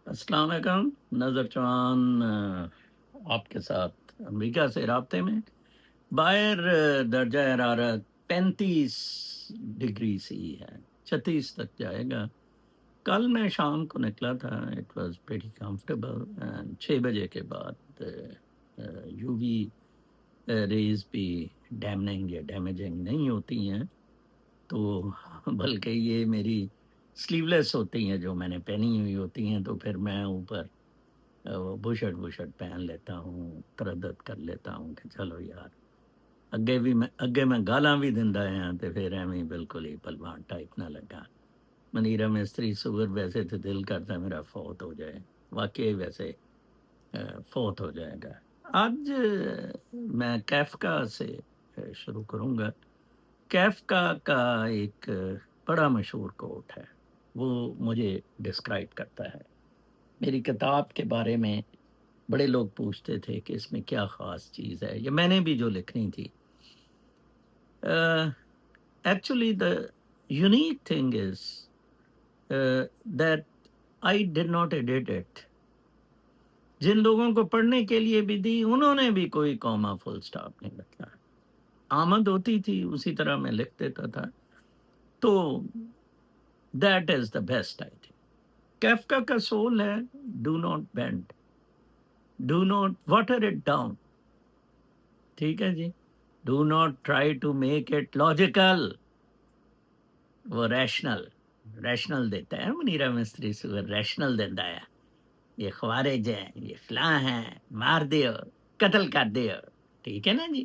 السلام علیکم نظر چوان آپ کے ساتھ امریکہ سے رابطے میں باہر درجہ حرارت 35 ڈگری سی ہے، 36 تک جائے گا۔ کل میں شام کو نکلا تھا، it was very comfortable and 6 بجے کے بعد یو وی ریز بھی ڈیمنگ یا ڈیمیجنگ نہیں ہوتی ہیں، تو بلکہ یہ میری سلیو لیس ہوتی ہیں جو میں نے پہنی ہوئی ہوتی ہیں، تو پھر میں اوپر وہ بشٹ پہن لیتا ہوں، تردد کر لیتا ہوں کہ چلو یار اگے میں گالاں بھی دیندا ہاں تے پھر ایویں بالکل ہی پلوان ٹائپ نہ لگا۔ منیرا مستری سور ویسے تو دل کرتا میرا فوت ہو جائے، واقعی ویسے فوت ہو جائے گا۔ آج میں کیفکا سے شروع کروں گا۔ کیفکا کا ایک بڑا مشہور کوٹ ہے، وہ مجھے ڈسکرائب کرتا ہے۔ میری کتاب کے بارے میں بڑے لوگ پوچھتے تھے کہ اس میں کیا خاص چیز ہے، یا میں نے بھی جو لکھنی تھی۔ Actually the unique thing is that I did not edit it. جن لوگوں کو پڑھنے کے لیے بھی دی، انہوں نے بھی کوئی کوما فل سٹاپ نہیں بتلا۔ آمد ہوتی تھی اسی طرح میں لکھ دیتا تھا، تو that is the best I think. Kafka کا سول ہے do not bend, do not water it down, ٹھیک ہے جی۔ Do not try to make it logical, وہ ریشنل دیتا ہے منیرا مستری سور، ریشنل دیتا ہے، یہ خوارج ہیں، یہ فلاں ہیں، مار دیو، قتل کر دیو، ٹھیک ہے نا جی۔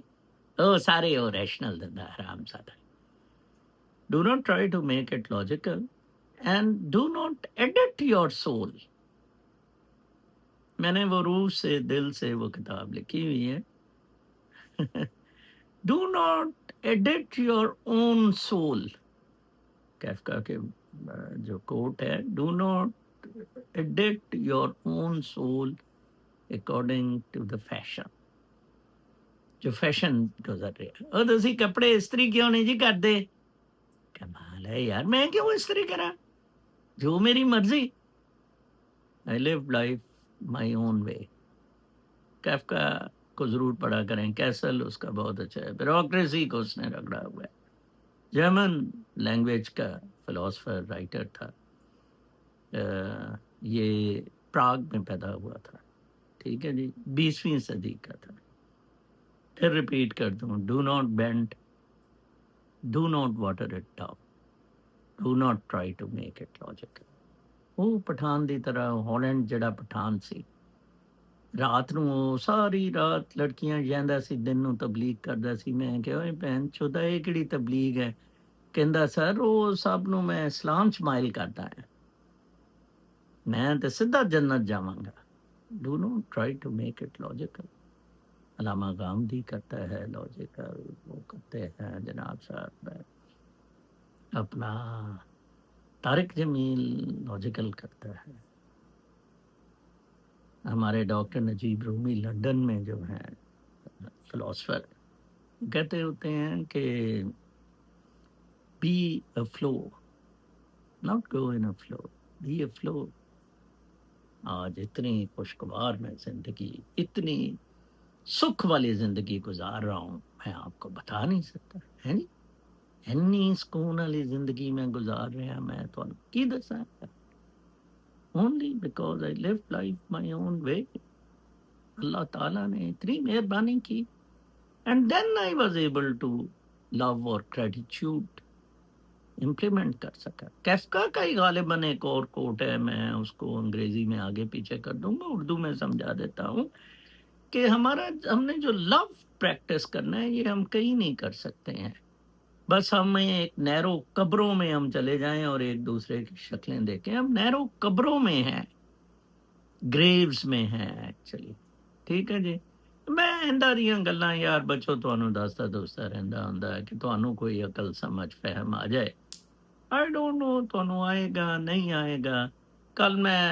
وہ سارے وہ ریشنل دیتا ہے حرام زادہ۔ Do not try to make it logical and do not edit your soul. میں نے وہ روح سے دل سے وہ کتاب لکھی ہوئی ہے۔ Do not edit your own soul, Kafka کے جو کوٹ ہے، do not addict your own soul according to the fashion, جو فیشن گزر رہا ہے۔ اور تسی کپڑے استری کیوں نہیں جی کرتے؟ کمال ہے یار، میں کیوں استری کرا؟ جو میری مرضی۔ آئی لیو لائف مائی اون وے۔ کیفکا کو ضرور پڑھا کریں، کیسل اس کا بہت اچھا ہے، بیوروکریسی کو اس نے رگڑا ہوا ہے۔ جرمن لینگویج کا فلاسفر رائٹر تھا، یہ پراگ میں پیدا ہوا تھا، ٹھیک ہے جی، 20ویں صدی کا تھا۔ پھر ریپیٹ کر دوں، do not bend, do not water it down, do not try to make it logical. وہ پٹھان دی طرح ہالینڈ جڑا پٹھان سی، رات نو وہ ساری رات لڑکیاں جیندا سی، دن نو تبلیغ کردا سی۔ میں کہ اوئے بہن چودا یہ کیڑی تبلیغ ہے؟ کہندا سر وہ سب نو میں اسلام چ مائل کردا ہے، میں تے سدھا جنت جاواں گا۔ Do not try to make it logical. علامہ غامدی کرتا ہے لاجیکل، وہ کرتے ہیں جناب صاحب اپنا طارق جمیل لاجیکل کرتا ہے۔ ہمارے ڈاکٹر نجیب رومی لندن میں جو ہیں فلاسفر، کہتے ہوتے ہیں کہ be a flow, not go in a flow, be a flow. آج اتنی خوشگوار میں زندگی، اتنی سکھ والی زندگی گزار رہا ہوں، میں آپ کو بتا نہیں سکتا ہے نی، اینی سکون والی زندگی میں گزار رہا ہوں، میں تو کی دساں، only because I live life my own way. اللہ تعالیٰ نے اتنی مہربانی کی، and then I was able to love اور گریٹیچیوڈ امپلیمنٹ کر سکا۔ کیفکا کا ہی غالباً ایک اور کوٹ ہے، میں اس کو انگریزی میں آگے پیچھے کر دوں گا، اردو میں سمجھا دیتا ہوں کہ ہم نے جو لو پریکٹس کرنا ہے، یہ ہم کہیں نہیں کر سکتے ہیں۔ بس ہمیں ایک نیرو قبروں میں ہم چلے جائیں اور ایک دوسرے کی شکلیں دیکھیں، ہم نیرو قبروں میں ہیں، گریوز میں ہیں ایکچولی، ٹھیک ہے جی۔ میں ایندہ دیاں گلاں یار بچو تانوں دستا دوستا رہندا ہوندا ہے کہ تانوں کوئی عقل سمجھ فہم آ جائے۔ آئی ڈونٹ نو تانوں آئے گا نہیں آئے گا۔ کل میں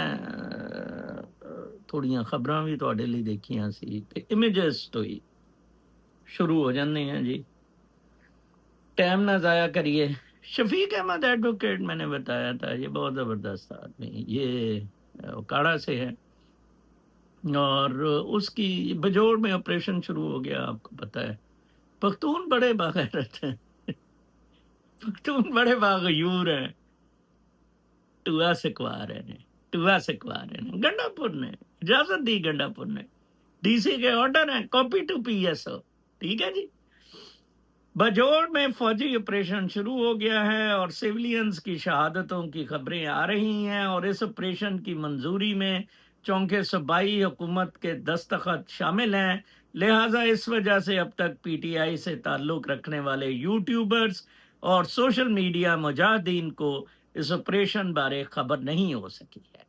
تھوڑیاں خبراں بھی تواڈے لیے دیکھیاں سی، امیجز تو ہی شروع ہو جاندے ہیں جی، ٹائم نہ ضائع کریے۔ شفیق احمد ایڈوکیٹ میں نے بتایا تھا، یہ بہت زبردست آدمی، یہ ओकाड़ा से है, और उसकी बजोड़ में ऑपरेशन शुरू हो गया। आपको पता है पख्तून बड़े बागैरत हैं, पख्तून बड़े बागयूर हैं। टुआ सिकवार है ने, टुआ सिकवार है ने, गंडापुर ने इजाजत दी, गंडापुर ने डीसी के ऑर्डर है, कॉपी टू पीएसओ। ठीक है जी। बजोड़ में फौजी ऑपरेशन शुरू हो गया है और सिविलियंस की शहादतों की खबरें आ रही हैं, और इस ऑपरेशन की मंजूरी में चौंके सूबाई हुकूमत के दस्तखत शामिल हैं। लिहाजा इस वजह से अब तक पीटीआई से ताल्लुक रखने वाले यूट्यूबर्स और सोशल मीडिया मुजाहिदीन को इस ऑपरेशन बारे खबर नहीं हो सकी है।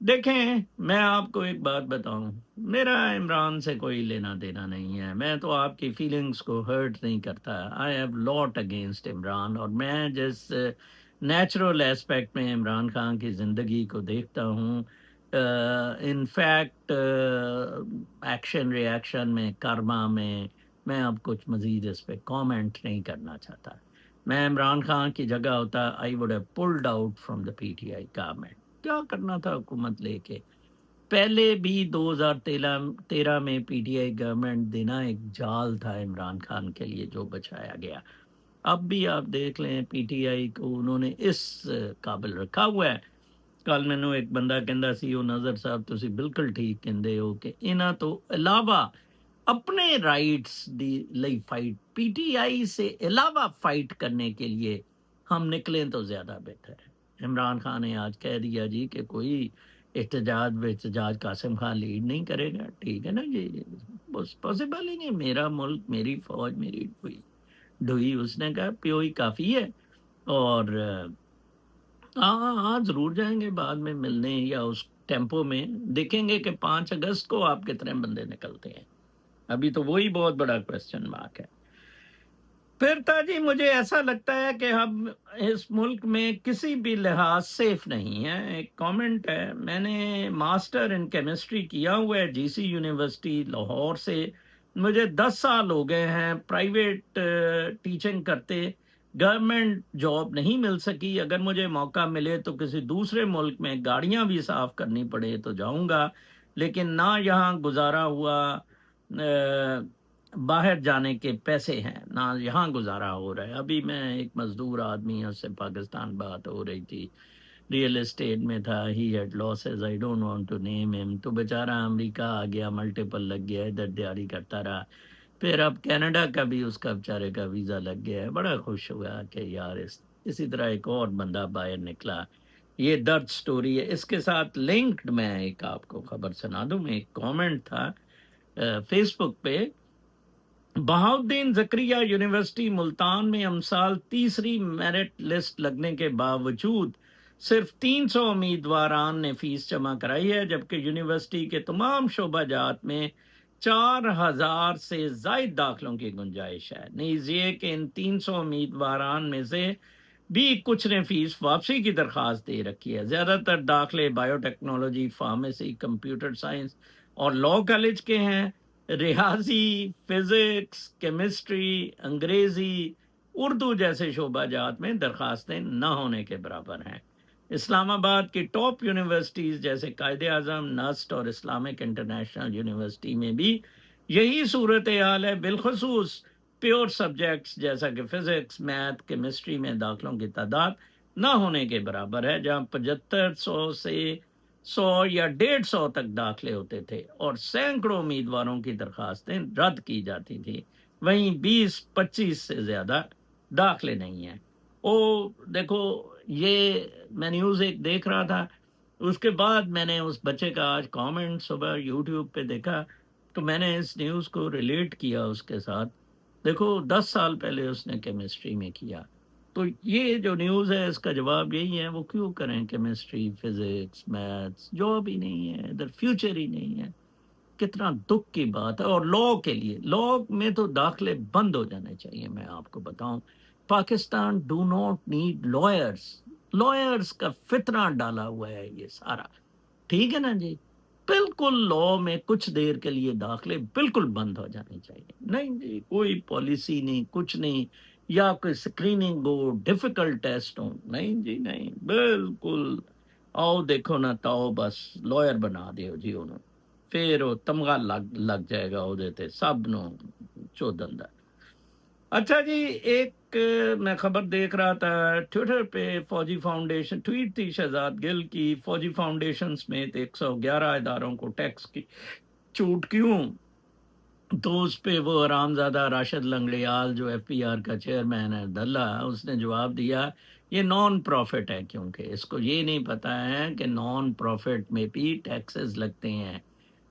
देखें, मैं आपको एक बात बताऊं, मेरा इमरान से कोई लेना देना नहीं है, मैं तो आपकी फीलिंग्स को हर्ट नहीं करता। I have lot against Imran, और मैं जिस नेचुरल एस्पेक्ट में इमरान खान की ज़िंदगी को देखता हूँ, इनफैक्ट एक्शन रिएक्शन में, कर्मा में, मैं अब कुछ मज़ीद इस पर कमेंट नहीं करना चाहता। मैं इमरान खान की जगह होता, I would have pulled out from the PTI government. क्या करना था हुकूमत लेके? पहले भी 2013 में पीटीआई गवर्नमेंट देना एक जाल था इमरान खान के लिए जो बचाया गया। अब भी आप देख लें, पीटीआई को उन्होंने इस काबिल रखा हुआ है। कल मैनू एक बंदा कहता सी, ओ नज़र साहब तुसी बिल्कुल ठीक कहंदे हो कि इन्हां तो इलावा अपने राइट्स दी लई फाइट, पीटीआई से इलावा फाइट करने के लिए हम निकलें तो ज़्यादा बेहतर है। इमरान खान ने आज कह दिया जी कि कोई एहतजाज वेहतजाज कासिम खान लीड नहीं करेगा। ठीक है ना जी, बस पॉसिबल ही नहीं। मेरा मुल्क, मेरी फौज, मेरी ढुई ढुई, उसने कहा प्यो ही काफ़ी है। और हाँ हाँ हाँ, ज़रूर जाएंगे बाद में मिलने, या उस टेम्पो में देखेंगे कि 5 अगस्त को आप कितने बंदे निकलते हैं। अभी तो वही बहुत बड़ा क्वेश्चन मार्क है। फिर ताजी मुझे ऐसा लगता है कि हम इस मुल्क में किसी भी लिहाज सेफ नहीं है। एक कमेंट है, मैंने मास्टर इन केमिस्ट्री किया हुआ है जीसी यूनिवर्सिटी लाहौर से। मुझे 10 साल हो गए हैं प्राइवेट टीचिंग करते, गवर्नमेंट जॉब नहीं मिल सकी। अगर मुझे मौका मिले तो किसी दूसरे मुल्क में गाड़ियां भी साफ करनी पड़े तो जाऊंगा, लेकिन ना यहाँ गुजारा हुआ, बाहर जाने के पैसे हैं ना, यहाँ गुजारा हो रहा है। अभी मैं एक मजदूर आदमी है, उससे पाकिस्तान बात हो रही थी, रियल एस्टेट में था, he had losses, I don't want to name him. तो बेचारा अमेरिका आ गया, मल्टीपल लग गया, इधर तैयारी करता रहा। फिर अब कनाडा का भी उसका बेचारे का वीज़ा लग गया है। बड़ा खुश हुआ कि यार इसी तरह एक और बंदा बाहर निकला। ये दर्द स्टोरी है। इसके साथ लिंक्ड मैं एक आपको खबर सुना दूं। एक कमेंट था फेसबुक पे, बहाउद्दीन जकरिया यूनिवर्सिटी मुल्तान में अमसाल तीसरी मेरिट लिस्ट लगने के बावजूद सिर्फ 300 उम्मीदवारान ने फीस जमा कराई है, जबकि यूनिवर्सिटी के तमाम शोबाजात में 4000 से जायद दाखिलों की गुंजाइश है। नीज़ ये कि इन 300 उम्मीदवारान में से भी कुछ ने फीस वापसी की दरख्वास्त दे रखी है। ज़्यादातर दाखिले बायोटेक्नोलॉजी, फार्मेसी, कंप्यूटर साइंस और लॉ कॉलेज के हैं। रियाजी, फिजिक्स, केमिस्ट्री, अंग्रेजी, उर्दू जैसे शोबाजात में दरखास्तें न होने के बराबर हैं। इस्लामाबाद की टॉप यूनिवर्सिटीज़ जैसे कायदे आज़म, नस्ट और इस्लामिक इंटरनेशनल यूनिवर्सिटी में भी यही सूरत हाल है। बिलखसूस प्योर सब्जेक्ट्स जैसा कि फिजिक्स, मैथ, केमिस्ट्री में दाखिलों की तादाद न होने के बराबर है, जहाँ 7500 से 100 या 150 तक दाखिले होते थे और सैकड़ों उम्मीदवारों की दरखास्तें रद्द की जाती थी। वहीं 20-25 से ज़्यादा दाखिले नहीं हैं। ओ देखो, ये मैं न्यूज़ एक देख रहा था, उसके बाद मैंने उस बच्चे का आज कमेंट सुबह यूट्यूब पे देखा, तो मैंने इस न्यूज़ को रिलेट किया उसके साथ। देखो 10 साल पहले उसने केमिस्ट्री में किया, तो ये जो न्यूज़ है इसका जवाब यही है, वो क्यों करें केमिस्ट्री, फिजिक्स, मैथ्स, जॉब ही नहीं है, इधर फ्यूचर ही नहीं है। कितना दुख की बात है। और लॉ के लिए, लॉ में तो दाखिले बंद हो जाने चाहिए। मैं आपको बताऊं, Pakistan do not need lawyers. Lawyers का फितना डाला हुआ है ये सारा। ठीक है ना जी, बिल्कुल लॉ में कुछ देर के लिए दाखिले बिल्कुल बंद हो जाने चाहिए। नहीं जी, कोई पॉलिसी नहीं, कुछ नहीं, या कोई स्क्रीनिंग हो, डिफिकल्ट टेस्ट हो, नहीं जी नहीं, बिल्कुल ਆਓ ਦੇਖੋ ਨਾ ਤਾਓ ਬਸ ਲਾਇਰ ਬਣਾ ਦਿਓ ਜੀ ਉਹਨੂੰ, ਫਿਰ ਉਹ ਤਮਗਾ ਲੱਗ ਜਾਏਗਾ ਉਹਦੇ ਤੇ ਸਭ ਨੂੰ ਚੋਦਨ ਦਾ। अच्छा जी, एक मैं खबर देख रहा था ट्विटर पे, फौजी फाउंडेशन ट्वीट थी शहजाद गिल की, फौजी फाउंडेशन समेत 111 इदारों को टैक्स की छूट क्यों? तो उस पे वो आरामजादा राशिद लंगड़ियाल जो एफपीआर का चेयरमैन है दल्ला, उसने जवाब दिया ये नॉन प्रॉफिट है, क्योंकि इसको ये नहीं पता है कि नॉन प्रॉफिट में भी टैक्सेस लगते हैं,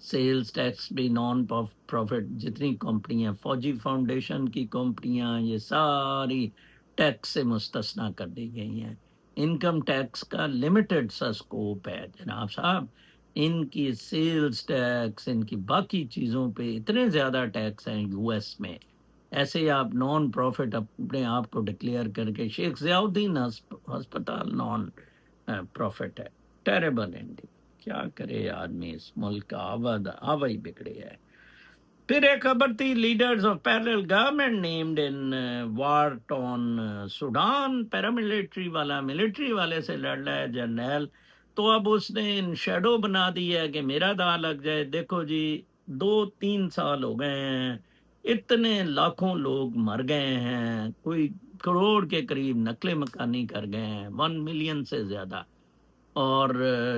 सेल्स टैक्स भी नॉन प्रॉफिट। जितनी कंपनियां फौजी फाउंडेशन की कंपनियां ये सारी टैक्स से मुस्तस्ना कर दी गई हैं। इनकम टैक्स का लिमिटेड सा स्कोप है जनाब साहब, इनकी सेल्स टैक्स, इनकी बाकी चीज़ों पे इतने ज़्यादा टैक्स हैं यूएस में। ऐसे आप नॉन प्रॉफिट अपने आप को डिक्लेयर करके, शेख ज़ियाउद्दीन अस्पताल नॉन प्रॉफिट है। टेरेबल इंडिया, क्या करे आदमी, इस मुल्क का आवाई बिगड़े है। फिर एक खबर थी leaders of parallel government named in war torn Sudan, paramilitary वाला मिलिट्री वाले से लड़ रहा है जर्नैल, तो अब उसने इन शेडो बना दी है कि मेरा दांव लग जाए। देखो जी, 2-3 साल हो गए हैं, इतने लाखों लोग मर गए हैं, कोई करोड़ के करीब नकले मकानी कर गए हैं, 1 मिलियन से ज़्यादा। और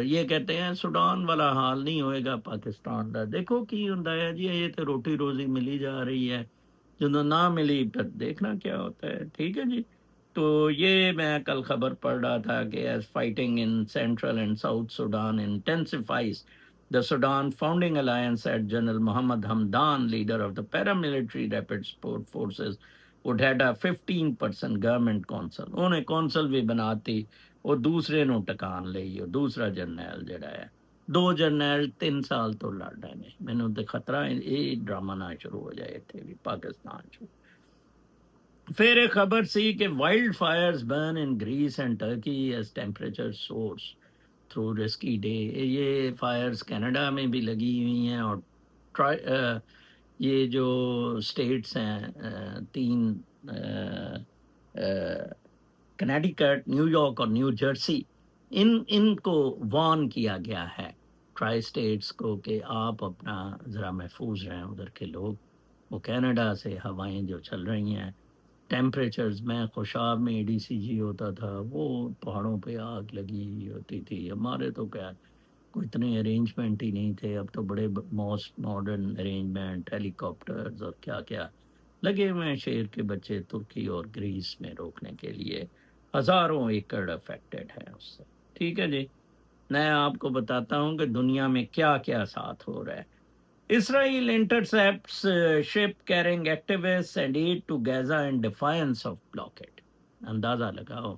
ये कहते हैं सूडान वाला हाल नहीं होएगा पाकिस्तान का। देखो की हुंदा है जी, ये तो रोटी रोजी मिली जा रही है, जो ना मिली फिर देखना क्या होता है। ठीक है जी। तो ये मैं कल खबर पढ़ रहा था कि as fighting in central and south Sudan intensifies, the Sudan founding alliance at general Mohammed Hamdan, leader of the paramilitary rapid support forces, would had a 15% government council, उन्हें कौंसल भी बनाती, ਉਹ ਦੂਸਰੇ ਨੂੰ ਟਿਕਾਣ ਲਈ, ਉਹ ਦੂਸਰਾ ਜਰਨੈਲ ਜਿਹੜਾ ਹੈ। 2 ਜਰਨੈਲ 3 ਸਾਲ ਤੋਂ ਲੜ ਰਹੇ ਨੇ। ਮੈਨੂੰ ਤੇ ਖਤਰਾ ਇਹ ਡਰਾਮਾ ਨਾ ਸ਼ੁਰੂ ਹੋ ਜਾਏ ਇੱਥੇ ਵੀ ਪਾਕਿਸਤਾਨ 'ਚ। ਫਿਰ ਇਹ ਖਬਰ ਸੀ ਕਿ wildfires burn in Greece and Turkey as temperature soars through risky day. ये फायर्स कनाडा में भी लगी हुई हैं, और ये जो स्टेट्स हैं 3 कनेटिकट, न्यूयॉर्क और न्यू जर्सी, इनको वार्न किया गया है ट्राई स्टेट्स को कि आप अपना ज़रा महफूज रहें उधर के लोग। वो कनाडा से हवाएं जो चल रही हैं, टेम्परेचर्स में खुशाब में एडीसीजी होता था, वो पहाड़ों पे आग लगी होती थी। हमारे तो क्या कोई इतने अरेंजमेंट ही नहीं थे, अब तो बड़े मोस्ट मॉडर्न अरेंजमेंट, हेलीकॉप्टर्स और क्या क्या लगे हुए हैं शेर के बच्चे तुर्की और ग्रीस में रोकने के लिए। हज़ारों एकड़ अफेक्टेड है उससे। ठीक है जी। मैं आपको बताता हूँ कि दुनिया में क्या क्या साथ हो रहा है। Israel intercepts ship carrying activists and aid to Gaza in defiance of blockade. अंदाजा लगाओ,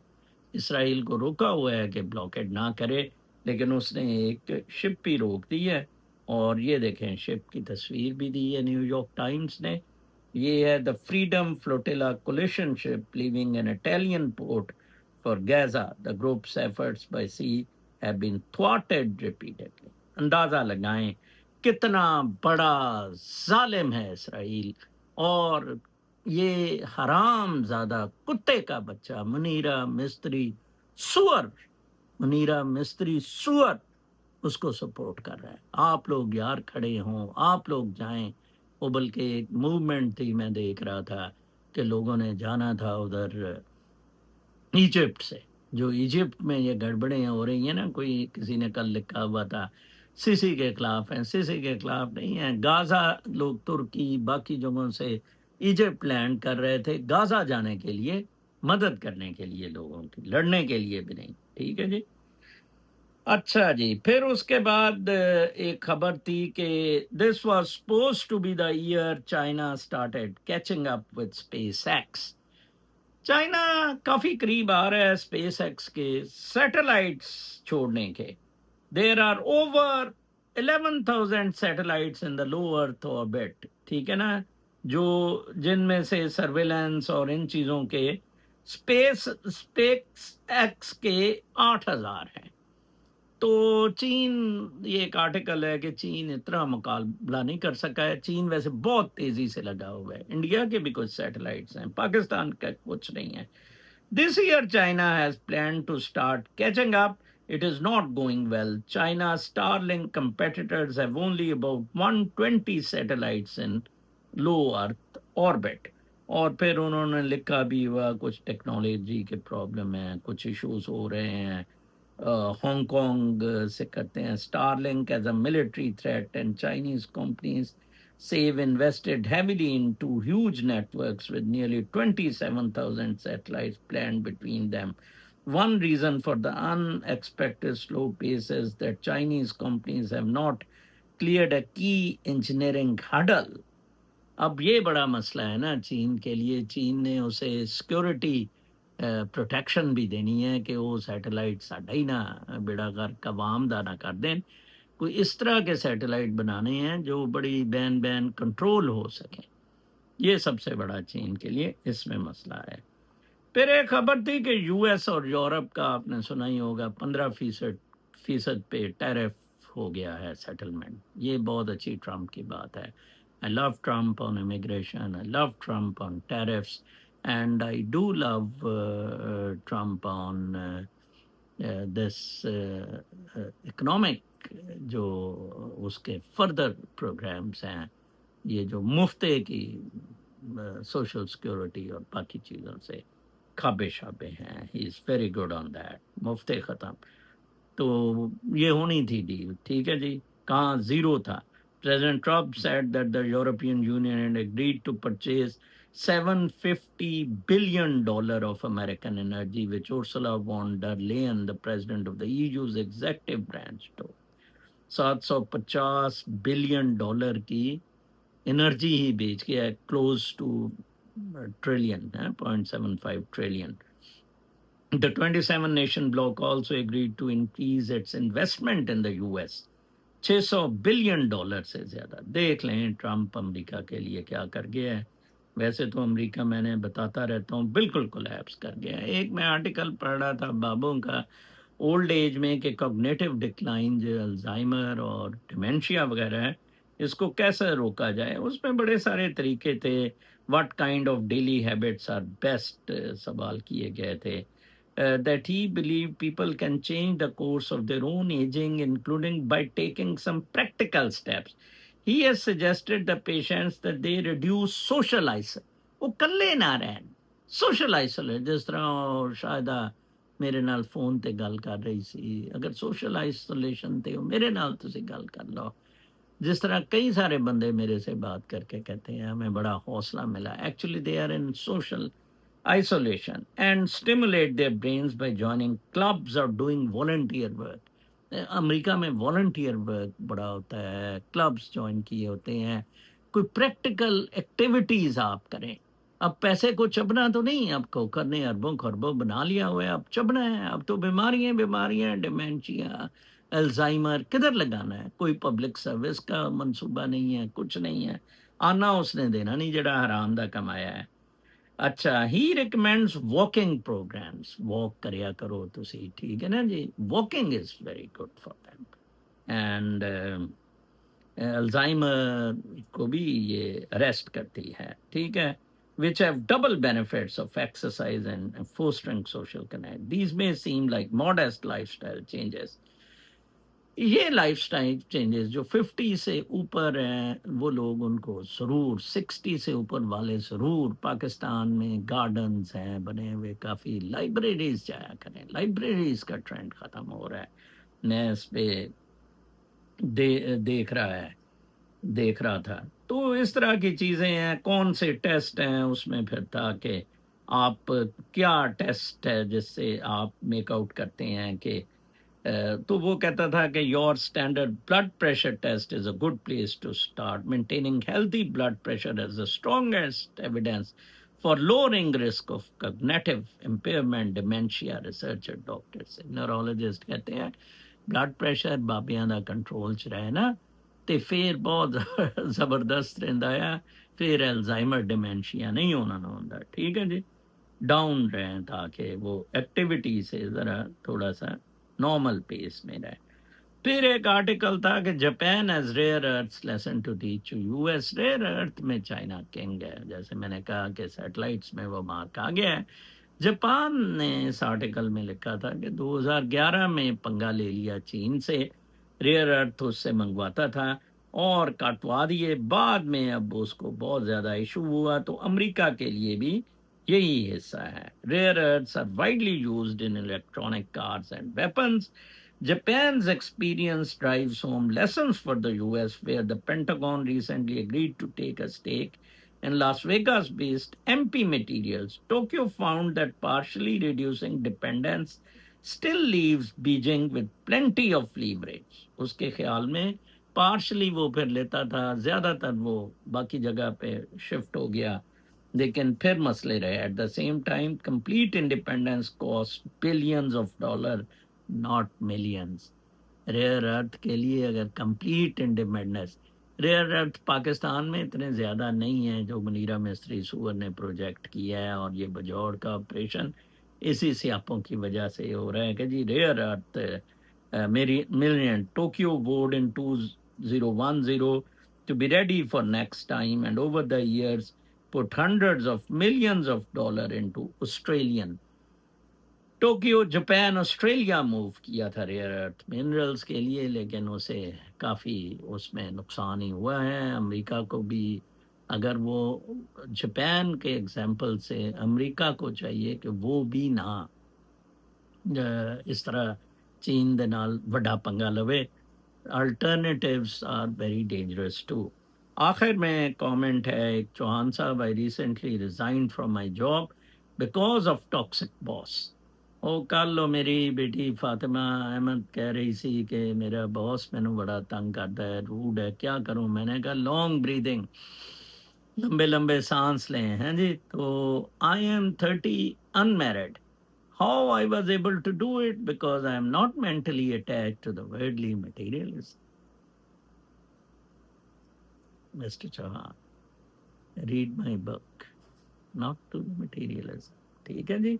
इसराइल को रोका हुआ है कि ब्लॉकेड ना करे, लेकिन उसने एक शिप भी रोक दी है। और ये देखें, शिप की तस्वीर भी दी है न्यूयॉर्क टाइम्स ने। ये है the Freedom Flotilla Coalition ship leaving an Italian port for Gaza, the group's efforts by sea have been thwarted repeatedly. अंदाजा लगाएं कितना बड़ा जालिम है इसराइल, और ये हराम ज़्यादा कुत्ते का बच्चा मुनीरा मिस्त्री सुअर, मुनीरा मिस्त्री सुअर उसको सपोर्ट कर रहा है। आप लोग यार खड़े हों, आप लोग जाएं। वो बल्कि एक मूवमेंट थी, मैं देख रहा था कि लोगों ने जाना था उधर इजिप्ट से। जो इजिप्ट में ये गड़बड़ें हो रही हैं ना, कोई किसी ने कल लिखा हुआ था सीसी के खिलाफ हैं, सीसी के खिलाफ नहीं है। गाजा लोग तुर्की बाकी जगहों से इजिप्ट लैंड कर रहे थे गाजा जाने के लिए, मदद करने के लिए लोगों की, लड़ने के लिए भी नहीं। ठीक है जी। अच्छा जी, फिर उसके बाद एक खबर थी कि this was supposed to be the year China started catching up with SpaceX. China काफी करीब आ रहा है स्पेस एक्स के सैटेलाइट्स छोड़ने के। There are over 11,000 satellites in the low earth orbit. ठीक है ना, जो जिनमें से सर्वेलेंस और इन चीजों के स्पेस स्पेस एक्स के 8,000 हैं। तो चीन, ये एक आर्टिकल है कि चीन इतना मुकाबला नहीं कर सका है। चीन वैसे बहुत तेजी से लगा हुआ है। इंडिया के भी कुछ सैटेलाइट्स हैं, पाकिस्तान का कुछ नहीं है। This year China has plan to start catching up it is not going well. China's Starlink competitors have only about 120 satellites in low Earth orbit. और फिर उन्होंने लिखा भी हुआ कुछ टेक्नोलॉजी के प्रॉब्लम है, कुछ इश्यूज हो रहे हैं, हांगकांग से करते हैं Starlink as a military threat, and Chinese companies say have invested heavily into huge networks with nearly 27,000 satellites planned between them. One reason for the unexpected slow pace is that Chinese companies have not cleared a key engineering hurdle. अब ये बड़ा मसला है ना चीन के लिए। चीन ने उसे सिक्योरिटी प्रोटेक्शन भी देनी है कि वो सैटेलाइट साडा ही ना बेड़ा गर्क अवाम दा ना कर दें। कोई इस तरह के सैटेलाइट बनाने हैं जो बड़ी बैन बैन कंट्रोल हो सकें। ये सबसे बड़ा चीन के लिए इसमें मसला है। फिर एक खबर थी कि यूएस और यूरोप का आपने सुना ही होगा 15% पे टैरिफ हो गया है सेटलमेंट। ये बहुत अच्छी ट्रम्प की बात है। I love Trump on immigration, I love Trump on tariffs, and I do love Trump on this economic जो उसके फर्दर प्रोग्राम्स हैं, ये जो मुफ्ते की सोशल सिक्योरिटी और बाकी चीज़ों से खाबे शाबे हैं। He is very good on that. मुफ्ते ख़त्म। तो ये होनी थी डील, ठीक है जी। कहाँ ज़ीरो था। President Trump said that the European Union had agreed to purchase $750 billion of American energy, which Ursula von der Leyen, the president of the EU's executive branch, told. $750 billion की energy ही बेच के है, close two trillion है, 0.75 trillion. The 27 nation bloc also agreed to increase its investment in the US $600 billion से ज्यादा। देख लें Trump America के लिए क्या कर गया है। वैसे तो अमेरिका मैंने बताता रहता हूँ बिल्कुल कोलैप्स कर गया है। एक मैं आर्टिकल पढ़ रहा था बाबों का ओल्ड एज में कि कॉग्निटिव डिक्लाइन जो अल्जाइमर और डिमेंशिया वगैरह है, इसको कैसे रोका जाए। उसमें बड़े सारे तरीके थे। What kind of daily habits are best सवाल किए गए थे। That he believed people can change the course of their own aging, including by taking some practical steps. He has suggested the patients that they reduce social isolation. वो कल्ले ना रहन, social isolation। जिस तरह शायद मेरे नाल फोन ते गल कर रही सी, अगर social isolation ते मेरे नाल तुसी गल कर लो। जिस तरह कई सारे बंदे मेरे से बात करके कहते हैं हमें बड़ा हौसला मिला। Actually they are in social isolation and stimulate their brains by joining clubs or doing volunteer work. America में volunteer work बड़ा होता है, क्लब्स ज्वाइन किए होते हैं, कोई प्रैक्टिकल एक्टिविटीज आप करें। अब पैसे को चबना तो नहीं, आपको करने अरबों खरबों बना लिया हुआ है, अब चबना है। अब तो बीमारियां बीमारियां, डिमेंशिया, अल्जाइमर, किधर लगाना है। कोई पब्लिक सर्विस का मंसूबा नहीं है, कुछ नहीं है। आना उसने देना नहीं जड़ा हराम दा कमाया है। अच्छा, he recommends walking programs. Walk करया करो तुसी, ठीक है ना जी। Walking is very good for them. And Alzheimer को भी ये अरेस्ट करती है, ठीक है। which have double benefits of exercise and fostering social connect. These may seem like modest lifestyle changes. ये लाइफस्टाइल चेंजेस जो 50 से ऊपर हैं वो लोग उनको ज़रूर, 60 से ऊपर वाले ज़रूर। पाकिस्तान में गार्डन्स हैं बने हुए, काफ़ी लाइब्रेरीज जाया करें। लाइब्रेरीज का ट्रेंड ख़त्म हो रहा है। मैं इस पे देख रहा था। तो इस तरह की चीज़ें हैं। कौन से टेस्ट हैं उसमें फिर था कि आप क्या टेस्ट है जिससे आप मेकआउट करते हैं कि तो वो कहता था कि your standard blood pressure test is a good place to start. Maintaining healthy blood pressure is the strongest evidence for lowering risk of cognitive impairment, dementia. Researcher doctors neurologist कहते हैं ब्लड प्रेशर बाबियां दा control च रहे ना ते फिर बहुत जबरदस्त रहिंदा है। फिर अल्जाइमर डिमेंशिया नहीं होना होंदा, ठीक है जी। डाउन रहे ताकि वो एक्टिविटी से ज़रा थोड़ा सा नॉर्मल पेस में रहे। फिर एक आर्टिकल था कि Japan has rare earth lesson to teach US. Rare earth में चाइना किंग है। जैसे मैंने कहा कि सैटेलाइट्स में वो मार्क आ गया है। जापान ने इस आर्टिकल में लिखा था कि 2011 में पंगा ले लिया चीन से, रेयर अर्थ उससे मंगवाता था और कटवा दिए। बाद में अब उसको बहुत ज़्यादा इशू हुआ, तो अमेरिका के लिए भी यही हिस्सा है। Rare earths are widely used in electronic cars and weapons. Japan's experience drives home lessons for the US, where the Pentagon recently agreed to take a stake in Las Vegas based MP materials. Tokyo found that partially reducing dependence still leaves Beijing with plenty of leverage. उसके ख्याल में partially वो फिर लेता था, ज़्यादातर वो बाकी जगह पे शिफ्ट हो गया, लेकिन फिर मसले रहे। At the same time complete independence cost billions of dollar, not millions. Rare earth के लिए अगर complete independence, rare earth Pakistan में इतने ज़्यादा नहीं है जो मुनीरा मिस्त्री सुअर ने प्रोजेक्ट किया है, और ये बजौड़ का ऑपरेशन इसी स्यापों की वजह से हो रहा है कि जी रेयर अर्थ मेरी मिलियन टोक्यो वोड इन 2010 to be ready for next time, and over the years put hundreds of millions of dollars into Australian, Tokyo, Japan, Australia move किया था रेयर अर्थ मिनरल्स के लिए, लेकिन उसे काफ़ी उसमें नुकसान ही हुआ है। अमेरिका को भी, अगर वो जापान के एग्जाम्पल से अमेरिका को चाहिए कि वो भी ना इस तरह चीन दे नाल वड्डा पंगा लवे। Alternatives are very dangerous too. आखिर में कमेंट है एक, चौहान साहब, I recently resign from my job because of toxic boss. ਉਹ ਕੱਲ ਉਹ ਮੇਰੀ ਬੇਟੀ फातिमा अहमद कह रही सी कि मेरा बॉस मैंने बड़ा तंग करता है, रूड है, क्या करूं। मैंने कहा लॉन्ग ब्रीदिंग, लंबे लंबे सांस लें। हैं जी, तो I am 30 unmarried. How I was able to do it? Because I am not mentally attached to the worldly materialist. Mister Chauhan, read my book, not to the materialist. ठीक है जी।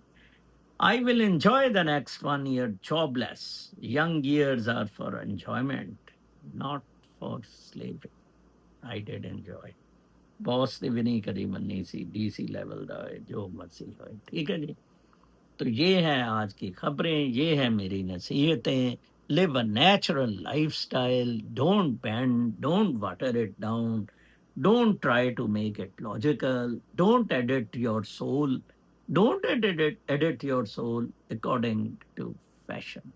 I will enjoy the next 1 year jobless. Young years are for enjoyment, not for slavery. I did enjoy. Boss ने भी नहीं करी मन्नी सी, DC level ਦਾ है, जो मर्जी हो। ठीक है जी। तो ये है आज की खबरें, ये है मेरी नसीहतें। Live a natural lifestyle, don't bend, don't water it down, don't try to make it logical, don't edit your soul, don't edit your soul according to fashion.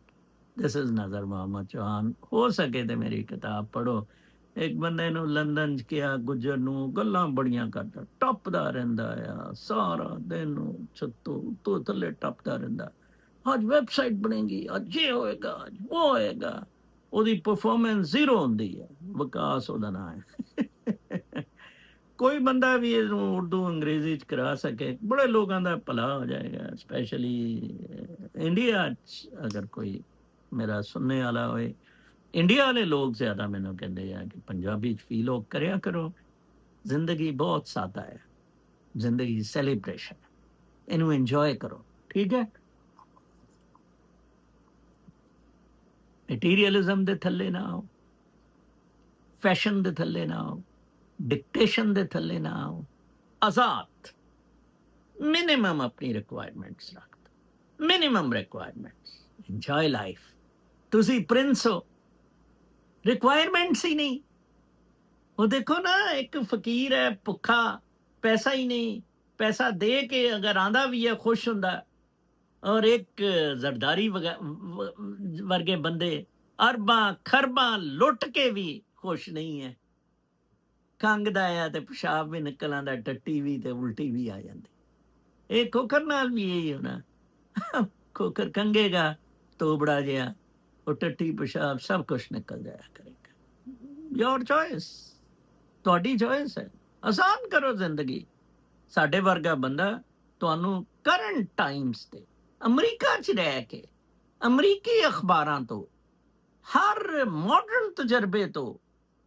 This is Nazar Mohammad Chauhan. हो सके तो मेरी किताब पढ़ो। एक बंदे ਨੂੰ ਲੰਦਨ 'ਚ ਕਿਹਾ, ਗੁੱਜਰ ਨੂੰ, ਗੱਲਾਂ ਬੜੀਆਂ ਕਰਦਾ, ਟੱਪਦਾ ਰਹਿੰਦਾ ਆ ਸਾਰਾ ਦਿਨ, ਛੱਤੋਂ ਉੱਤੋਂ ਥੱਲੇ ਟੱਪਦਾ ਰਹਿੰਦਾ। ਅੱਜ ਵੈਬਸਾਈਟ ਬਣੇਗੀ, ਅੱਜ ਇਹ ਹੋਏਗਾ, ਅੱਜ ਉਹ ਹੋਏਗਾ। ਉਹਦੀ ਪਰਫਾਰਮੈਂਸ ਜ਼ੀਰੋ ਹੁੰਦੀ ਹੈ। ਵਿਕਾਸ ਉਹਦਾ ਨਾਂ ਹੈ। ਕੋਈ ਬੰਦਾ ਵੀ ਇਹਨੂੰ ਉਰਦੂ ਅੰਗਰੇਜ਼ੀ 'ਚ ਕਰਾ ਸਕੇ, ਬੜੇ ਲੋਕਾਂ ਦਾ ਭਲਾ ਹੋ ਜਾਏਗਾ। ਸਪੈਸ਼ਲੀ ਇੰਡੀਆ 'ਚ ਅਗਰ ਕੋਈ ਮੇਰਾ ਸੁਣਨੇ ਵਾਲਾ ਹੋਏ, ਇੰਡੀਆ ਵਾਲੇ ਲੋਕ ਜ਼ਿਆਦਾ ਮੈਨੂੰ ਕਹਿੰਦੇ ਆ ਕਿ ਪੰਜਾਬੀ 'ਚ ਫੀਲ ਕਰਿਆ ਕਰੋ। ਜ਼ਿੰਦਗੀ ਬਹੁਤ ਸਾਦਾ ਹੈ, ਜ਼ਿੰਦਗੀ ਸੈਲੀਬ੍ਰੇਸ਼ਨ ਹੈ, ਇਹਨੂੰ ਇੰਜੋਏ ਕਰੋ। ਠੀਕ ਹੈ। ਮਟੀਰੀਅਲਿਜ਼ਮ ਦੇ ਥੱਲੇ ਨਾ ਆਓ, ਫੈਸ਼ਨ ਦੇ ਥੱਲੇ ਨਾ ਆਓ, डिक्टेशन दे थल्ले ना आओ। आजाद, मिनिमम अपनी रिक्वायरमेंट्स रख दो, मिनिमम रिक्वायरमेंट्स। Enjoy life. तुसी प्रिंस हो, रिक्वायरमेंट्स ही नहीं। वो देखो ना, एक फकीर है भुखा, पैसा ही नहीं, पैसा दे के अगर आंदा भी है खुश हुंदा, और एक जरदारी वर्गे बंदे अरबा खरबा लुट के भी खुश नहीं है। ਖੰਘਦਾ ਆ ਤੇ ਪਿਸ਼ਾਬ ਵੀ ਨਿਕਲ ਆਉਂਦਾ, ਟੱਟੀ ਵੀ ਤੇ ਉਲਟੀ ਵੀ ਆ ਜਾਂਦੀ। ਇਹ ਖੋਖਰ ਨਾਲ ਵੀ ਇਹੀ ਹੋਣਾ। ਖੋਖਰ ਖੰਘੇਗਾ ਤੋਬੜਾ ਜਿਹਾ, ਉਹ ਟੱਟੀ ਪਿਸ਼ਾਬ ਸਭ ਕੁਛ ਨਿਕਲ ਜਾਇਆ ਕਰੇਗਾ। योर ਚੋਇਸ, ਤੁਹਾਡੀ ਚੋਇਸ ਹੈ। ਆਸਾਨ ਕਰੋ ਜ਼ਿੰਦਗੀ। ਸਾਡੇ ਵਰਗਾ ਬੰਦਾ ਤੁਹਾਨੂੰ ਕਰੰਟ ਟਾਈਮਸ ਤੇ ਅਮਰੀਕਾ 'ਚ ਰਹਿ ਕੇ, ਅਮਰੀਕੀ ਅਖਬਾਰਾਂ ਤੋਂ, ਹਰ ਮਾਡਰਨ ਤਜਰਬੇ ਤੋਂ,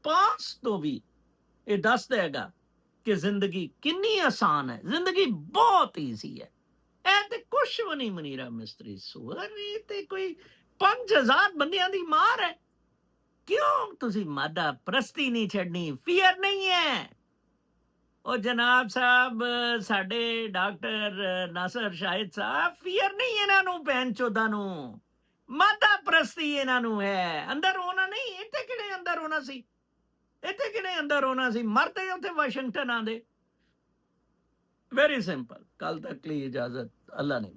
ਪਾਸ ਤੋਂ ਵੀ ਇਹ ਦੱਸ ਦੇਗਾ ਕਿ ਜ਼ਿੰਦਗੀ ਕਿੰਨੀ ਆਸਾਨ ਹੈ। ਜ਼ਿੰਦਗੀ ਬਹੁਤ ਈਜ਼ੀ ਹੈ। ਇਹ ਤੇ ਕੁਛ ਵੀ ਨਹੀਂ ਮਨੀਰਾ ਮਿਸਤਰੀ ਸੁਅਰ, ਇਹ ਤੇ ਕੋਈ 5000 ਬੰਦਿਆਂ ਦੀ ਮਾਰ ਹੈ। ਕਿਉਂ ਤੁਸੀਂ ਮਾਦਾ ਪ੍ਰਸਤੀ ਨਹੀਂ ਛੱਡਣੀ? ਫੀਅਰ ਨਹੀਂ ਹੈ। ਉਹ ਜਨਾਬ ਸਾਹਿਬ ਸਾਡੇ ਡਾਕਟਰ ਨਾਸਰ ਸ਼ਾਹਿਦ ਸਾਹਿਬ ਫੀਅਰ ਨਹੀਂ ਇਹਨਾਂ ਨੂੰ ਭੈਣ ਚੋਦਾਂ ਨੂੰ, ਮਾਦਾ ਪ੍ਰਸਤੀ ਇਹਨਾਂ ਨੂੰ ਹੈ। ਅੰਦਰ ਹੋਣਾ ਨਹੀਂ, ਇੱਥੇ ਕਿਹੜੇ ਅੰਦਰ ਹੋਣਾ ਸੀ, ਇੱਥੇ ਕਿਹੜੇ ਅੰਦਰ ਹੋਣਾ ਸੀ, ਮਰਦੇ ਉੱਥੇ ਵਾਸ਼ਿੰਗਟਨ ਆਂਦੇ। Very simple. ਕੱਲ ਤੱਕ ਲਈ ਇਜਾਜ਼ਤ, ਅੱਲਾ ਨੇ